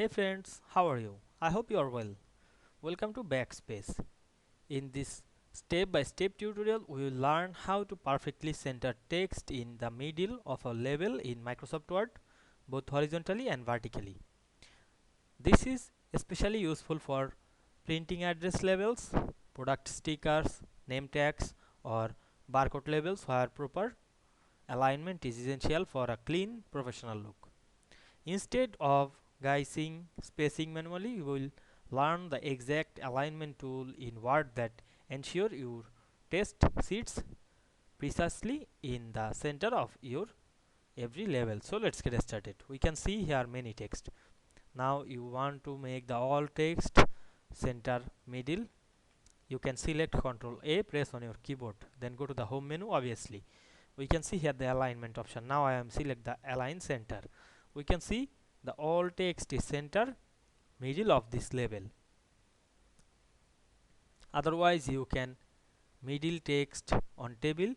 Hey friends, how are you? I hope you are well. Welcome to Backspace. In this step-by-step tutorial, we will learn how to perfectly center text in the middle of a label in Microsoft Word, both horizontally and vertically. This is especially useful for printing address labels, product stickers, name tags, or barcode labels where proper alignment is essential for a clean professional look. Instead of guessing spacing manually, you will learn the exact alignment tool in Word that ensure your text sits precisely in the center of your every level. So let's get started. We can see here many text. Now you want to make the all text center middle. You can select Ctrl A, press on your keyboard, then go to the home menu. Obviously, we can see here the alignment option. Now I am select the align center. We can see the all text is center middle of this label. Otherwise, you can middle text on table,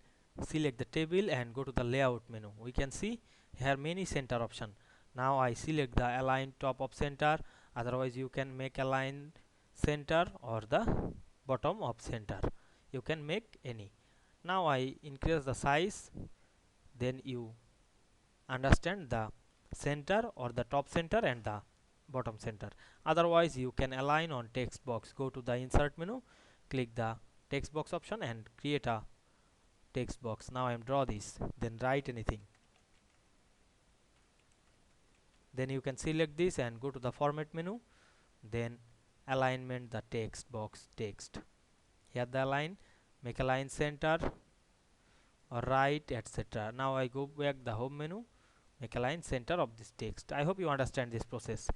select the table and go to the layout menu. We can see here many center option. Now I select the align top of center. Otherwise, you can make align center or the bottom of center. You can make any. Now I increase the size, then you understand the center or the top center and the bottom center. Otherwise, you can align on text box. Go to the insert menu, click the text box option and create a text box. Now I am draw this, then write anything. Then you can select this and go to the format menu, then alignment the text box text. Here the align, make align center or right, etc. Now I go back the home menu, make align center of this text. I hope you understand this process.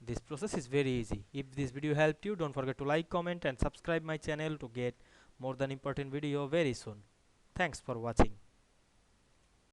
This process is very easy. If this video helped you, don't forget to like, comment and subscribe my channel to get more than important video very soon. Thanks for watching.